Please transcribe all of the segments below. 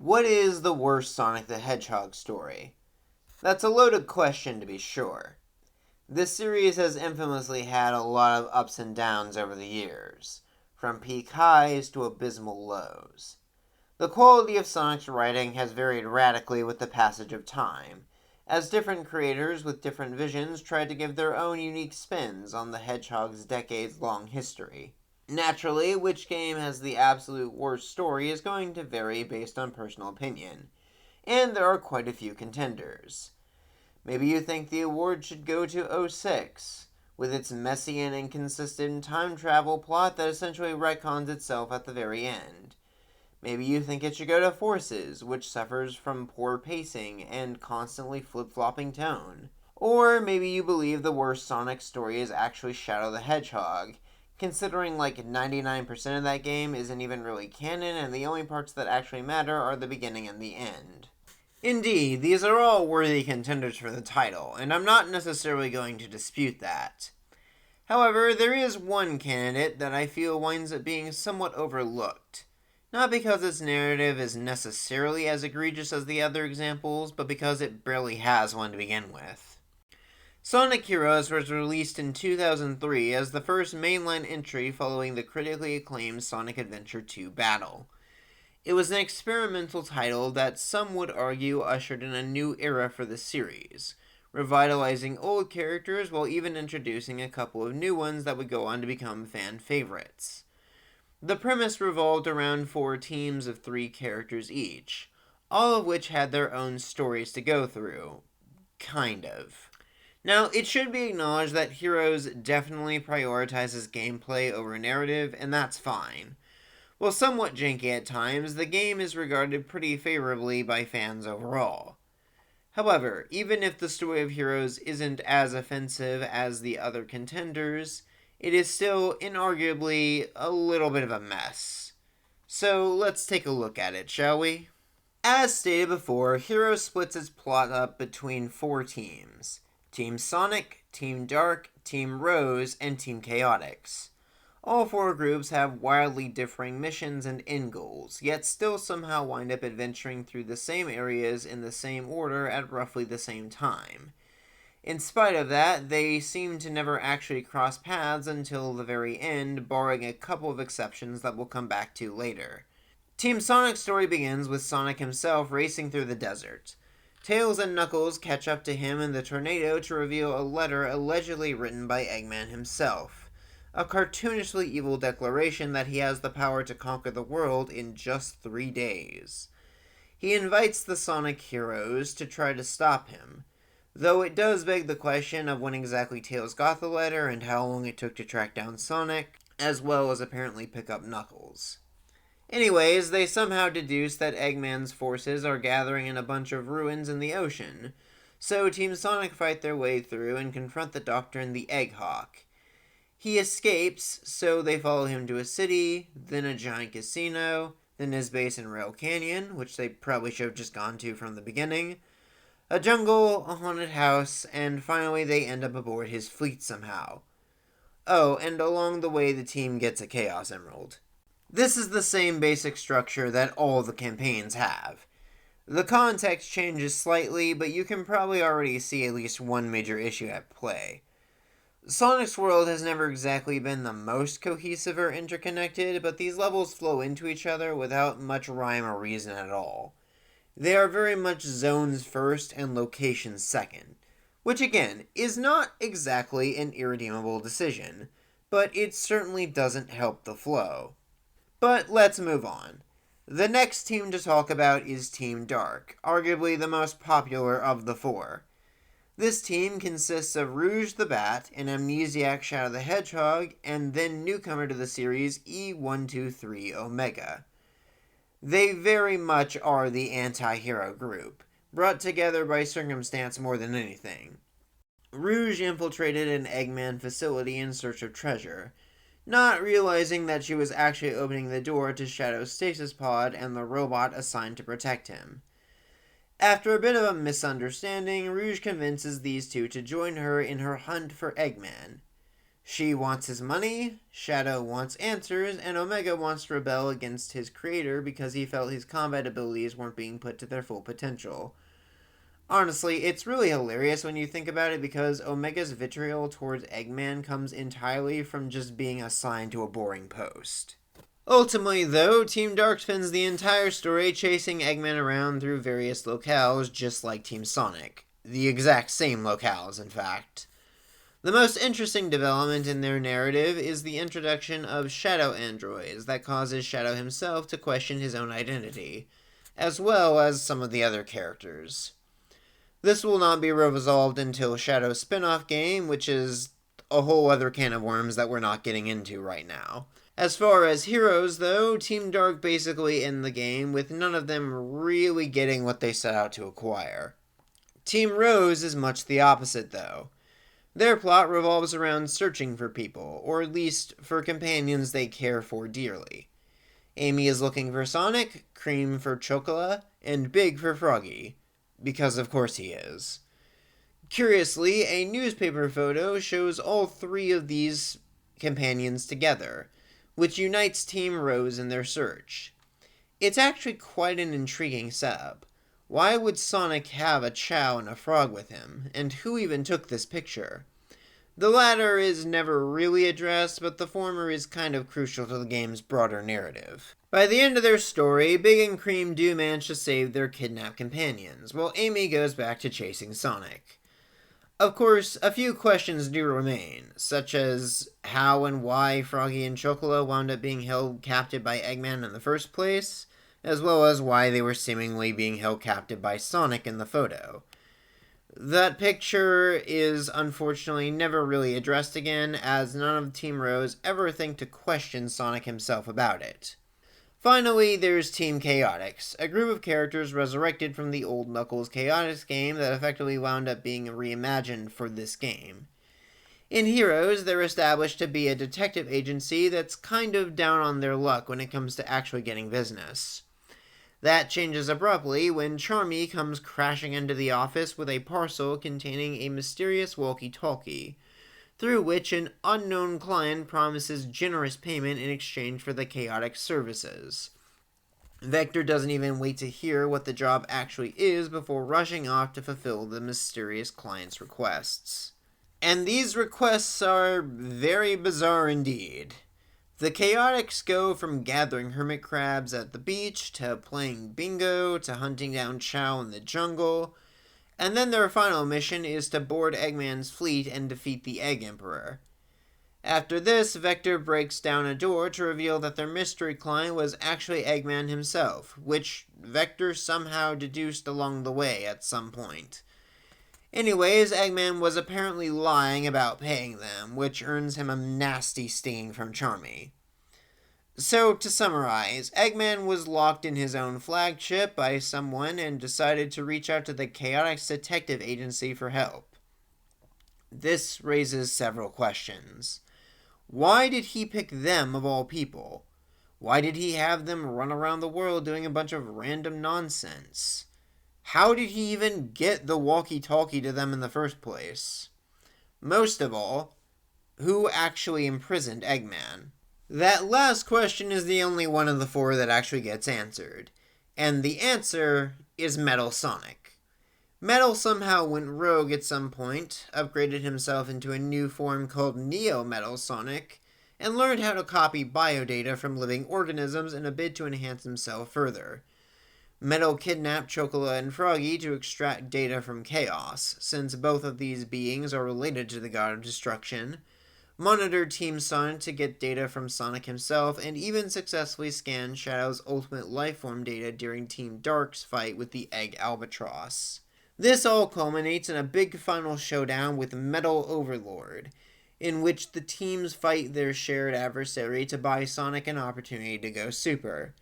What is the worst Sonic the Hedgehog story? That's a loaded question, to be sure. This series has infamously had a lot of ups and downs over the years, from peak highs to abysmal lows. The quality of Sonic's writing has varied radically with the passage of time, as different creators with different visions tried to give their own unique spins on the Hedgehog's decades-long history. Naturally, which game has the absolute worst story is going to vary based on personal opinion, and there are quite a few contenders. Maybe you think the award should go to 06, with its messy and inconsistent time travel plot that essentially retcons itself at the very end. Maybe you think it should go to Forces, which suffers from poor pacing and constantly flip-flopping tone. Or maybe you believe the worst Sonic story is actually Shadow the Hedgehog, considering like 99% of that game isn't even really canon and the only parts that actually matter are the beginning and the end. Indeed, these are all worthy contenders for the title, and I'm not necessarily going to dispute that. However, there is one candidate that I feel winds up being somewhat overlooked. Not because its narrative is necessarily as egregious as the other examples, but because it barely has one to begin with. Sonic Heroes was released in 2003 as the first mainline entry following the critically acclaimed Sonic Adventure 2 Battle. It was an experimental title that some would argue ushered in a new era for the series, revitalizing old characters while even introducing a couple of new ones that would go on to become fan favorites. The premise revolved around 4 teams of 3 characters each, all of which had their own stories to go through. Kind of. Now, it should be acknowledged that Heroes definitely prioritizes gameplay over narrative, and that's fine. While somewhat janky at times, the game is regarded pretty favorably by fans overall. However, even if the story of Heroes isn't as offensive as the other contenders, it is still inarguably a little bit of a mess. So let's take a look at it, shall we? As stated before, Heroes splits its plot up between 4 teams. Team Sonic, Team Dark, Team Rose, and Team Chaotix. All 4 groups have wildly differing missions and end goals, yet still somehow wind up adventuring through the same areas in the same order at roughly the same time. In spite of that, they seem to never actually cross paths until the very end, barring a couple of exceptions that we'll come back to later. Team Sonic's story begins with Sonic himself racing through the desert. Tails and Knuckles catch up to him in the tornado to reveal a letter allegedly written by Eggman himself. A cartoonishly evil declaration that he has the power to conquer the world in just 3 days. He invites the Sonic heroes to try to stop him, though it does beg the question of when exactly Tails got the letter and how long it took to track down Sonic, as well as apparently pick up Knuckles. Anyways, they somehow deduce that Eggman's forces are gathering in a bunch of ruins in the ocean, so Team Sonic fight their way through and confront the Doctor and the Egg Hawk. He escapes, so they follow him to a city, then a giant casino, then his base in Rail Canyon, which they probably should have just gone to from the beginning, a jungle, a haunted house, and finally they end up aboard his fleet somehow. Oh, and along the way the team gets a Chaos Emerald. This is the same basic structure that all the campaigns have. The context changes slightly, but you can probably already see at least one major issue at play. Sonic's world has never exactly been the most cohesive or interconnected, but these levels flow into each other without much rhyme or reason at all. They are very much zones first and locations second, which again is not exactly an irredeemable decision, but it certainly doesn't help the flow. But let's move on. The next team to talk about is Team Dark, arguably the most popular of the 4. This team consists of Rouge the Bat, an amnesiac Shadow the Hedgehog, and then newcomer to the series E123 Omega. They very much are the anti-hero group, brought together by circumstance more than anything. Rouge infiltrated an Eggman facility in search of treasure, not realizing that she was actually opening the door to Shadow's stasis pod and the robot assigned to protect him. After a bit of a misunderstanding, Rouge convinces these two to join her in her hunt for Eggman. She wants his money, Shadow wants answers, and Omega wants to rebel against his creator because he felt his combat abilities weren't being put to their full potential. Honestly, it's really hilarious when you think about it because Omega's vitriol towards Eggman comes entirely from just being assigned to a boring post. Ultimately, though, Team Dark spends the entire story chasing Eggman around through various locales just like Team Sonic. The exact same locales, in fact. The most interesting development in their narrative is the introduction of Shadow androids that causes Shadow himself to question his own identity, as well as some of the other characters. This will not be resolved until Shadow's spin-off game, which is a whole other can of worms that we're not getting into right now. As far as heroes, though, Team Dark basically end the game with none of them really getting what they set out to acquire. Team Rose is much the opposite, though. Their plot revolves around searching for people, or at least for companions they care for dearly. Amy is looking for Sonic, Cream for Chocola, and Big for Froggy. Because of course he is. Curiously, a newspaper photo shows all three of these companions together, which unites Team Rose in their search. It's actually quite an intriguing setup. Why would Sonic have a Chow and a frog with him, and who even took this picture? The latter is never really addressed, but the former is kind of crucial to the game's broader narrative. By the end of their story, Big and Cream do manage to save their kidnapped companions, while Amy goes back to chasing Sonic. Of course, a few questions do remain, such as how and why Froggy and Chocola wound up being held captive by Eggman in the first place, as well as why they were seemingly being held captive by Sonic in the photo. That picture is unfortunately never really addressed again, as none of Team Rose ever think to question Sonic himself about it. Finally, there's Team Chaotix, a group of characters resurrected from the old Knuckles Chaotix game that effectively wound up being reimagined for this game. In Heroes, they're established to be a detective agency that's kind of down on their luck when it comes to actually getting business. That changes abruptly when Charmy comes crashing into the office with a parcel containing a mysterious walkie-talkie, through which an unknown client promises generous payment in exchange for the Chaotix services. Vector doesn't even wait to hear what the job actually is before rushing off to fulfill the mysterious client's requests. And these requests are very bizarre indeed. The Chaotix go from gathering hermit crabs at the beach, to playing bingo, to hunting down Chow in the jungle, and then their final mission is to board Eggman's fleet and defeat the Egg Emperor. After this, Vector breaks down a door to reveal that their mystery client was actually Eggman himself, which Vector somehow deduced along the way at some point. Anyways, Eggman was apparently lying about paying them, which earns him a nasty stinging from Charmy. So, to summarize, Eggman was locked in his own flagship by someone and decided to reach out to the Chaotix Detective Agency for help. This raises several questions. Why did he pick them of all people? Why did he have them run around the world doing a bunch of random nonsense? How did he even get the walkie-talkie to them in the first place? Most of all, who actually imprisoned Eggman? That last question is the only one of the four that actually gets answered, and the answer is Metal Sonic. Metal somehow went rogue at some point, upgraded himself into a new form called Neo Metal Sonic, and learned how to copy biodata from living organisms in a bid to enhance himself further. Metal kidnapped Chocola and Froggy to extract data from Chaos, since both of these beings are related to the God of Destruction, monitored Team Sonic to get data from Sonic himself, and even successfully scanned Shadow's ultimate lifeform data during Team Dark's fight with the Egg Albatross. This all culminates in a big final showdown with Metal Overlord, in which the teams fight their shared adversary to buy Sonic an opportunity to go super.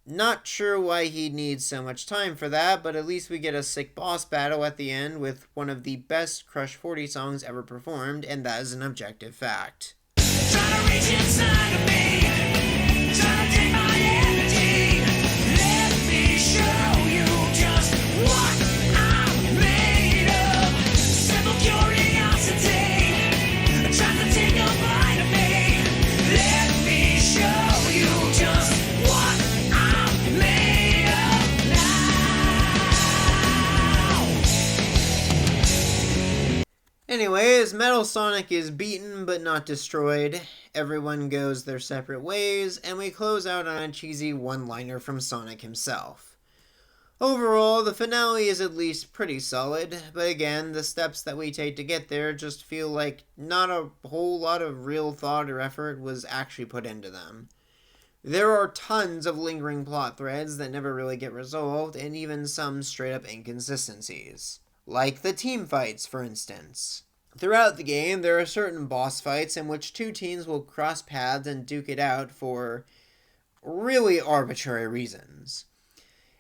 Not sure why he needs so much time for that, but at least we get a sick boss battle at the end with one of the best Crush 40 songs ever performed, and that is an objective fact. Trying to reach inside of me, trying to take my energy. Let me show you just what I'm made of. Simple curiosity, trying to take over. Anyways, Metal Sonic is beaten but not destroyed. Everyone goes their separate ways, and we close out on a cheesy one-liner from Sonic himself. Overall, the finale is at least pretty solid, but again, the steps that we take to get there just feel like not a whole lot of real thought or effort was actually put into them. There are tons of lingering plot threads that never really get resolved, and even some straight up inconsistencies. Like the team fights, for instance. Throughout the game, there are certain boss fights in which two teams will cross paths and duke it out for really arbitrary reasons.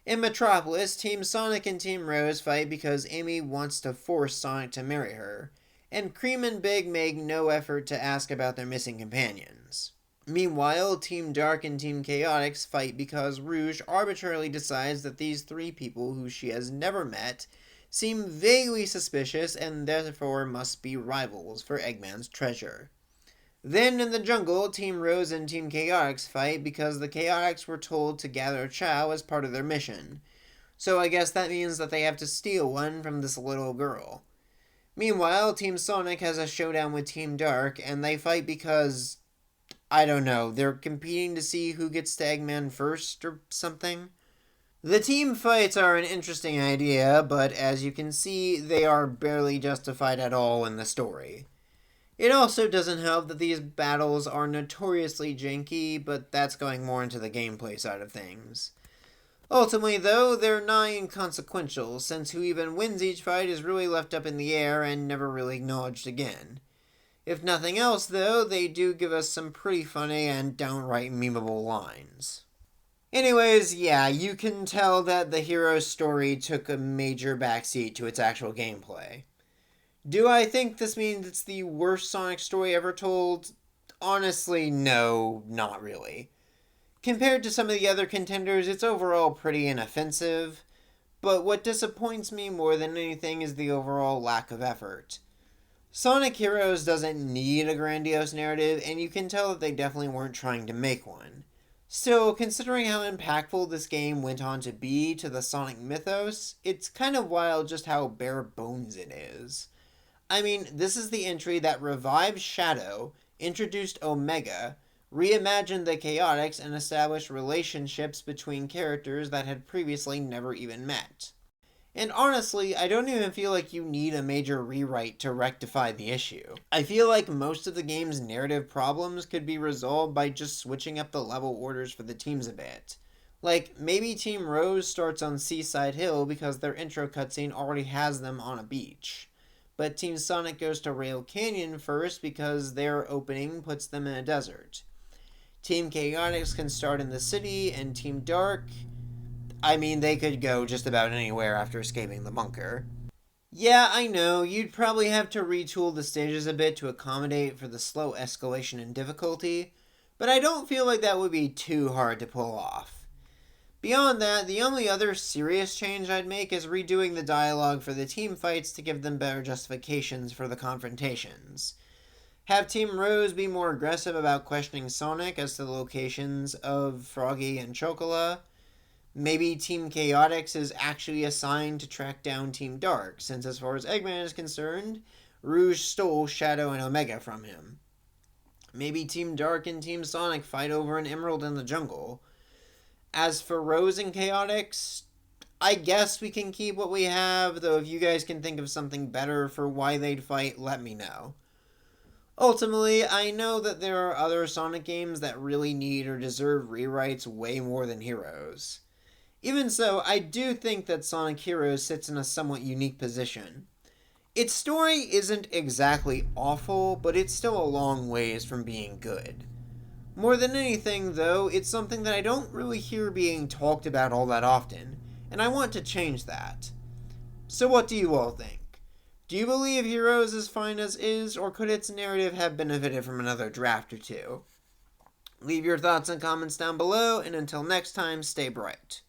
In Metropolis, Team Sonic and Team Rose fight because Amy wants to force Sonic to marry her, and Cream and Big make no effort to ask about their missing companions. Meanwhile, Team Dark and Team Chaotix fight because Rouge arbitrarily decides that these three people who she has never met seem vaguely suspicious and therefore must be rivals for Eggman's treasure. Then in the jungle, Team Rose and Team Chaotix fight because the Chaotix were told to gather Chow as part of their mission. So I guess that means that they have to steal one from this little girl. Meanwhile, Team Sonic has a showdown with Team Dark, and they fight because, I don't know, they're competing to see who gets to Eggman first or something. The team fights are an interesting idea, but as you can see, they are barely justified at all in the story. It also doesn't help that these battles are notoriously janky, but that's going more into the gameplay side of things. Ultimately, though, they're nigh inconsequential, since who even wins each fight is really left up in the air and never really acknowledged again. If nothing else, though, they do give us some pretty funny and downright memeable lines. Anyways, yeah, you can tell that the hero's story took a major backseat to its actual gameplay. Do I think this means it's the worst Sonic story ever told? Honestly, no, not really. Compared to some of the other contenders, it's overall pretty inoffensive, but what disappoints me more than anything is the overall lack of effort. Sonic Heroes doesn't need a grandiose narrative, and you can tell that they definitely weren't trying to make one. Still, considering how impactful this game went on to be to the Sonic mythos, it's kind of wild just how bare bones it is. I mean, this is the entry that revived Shadow, introduced Omega, reimagined the Chaotix, and established relationships between characters that had previously never even met. And honestly, I don't even feel like you need a major rewrite to rectify the issue. I feel like most of the game's narrative problems could be resolved by just switching up the level orders for the teams a bit. Like, maybe Team Rose starts on Seaside Hill because their intro cutscene already has them on a beach. But Team Sonic goes to Rail Canyon first because their opening puts them in a desert. Team Chaotix can start in the city, and Team Dark, I mean, they could go just about anywhere after escaping the bunker. Yeah, I know, you'd probably have to retool the stages a bit to accommodate for the slow escalation in difficulty, but I don't feel like that would be too hard to pull off. Beyond that, the only other serious change I'd make is redoing the dialogue for the team fights to give them better justifications for the confrontations. Have Team Rose be more aggressive about questioning Sonic as to the locations of Froggy and Chocola. Maybe Team Chaotix is actually assigned to track down Team Dark, since as far as Eggman is concerned, Rouge stole Shadow and Omega from him. Maybe Team Dark and Team Sonic fight over an emerald in the jungle. As for Rose and Chaotix, I guess we can keep what we have, though if you guys can think of something better for why they'd fight, let me know. Ultimately, I know that there are other Sonic games that really need or deserve rewrites way more than Heroes. Even so, I do think that Sonic Heroes sits in a somewhat unique position. Its story isn't exactly awful, but it's still a long ways from being good. More than anything, though, it's something that I don't really hear being talked about all that often, and I want to change that. So what do you all think? Do you believe Heroes is fine as is, or could its narrative have benefited from another draft or two? Leave your thoughts and comments down below, and until next time, stay bright.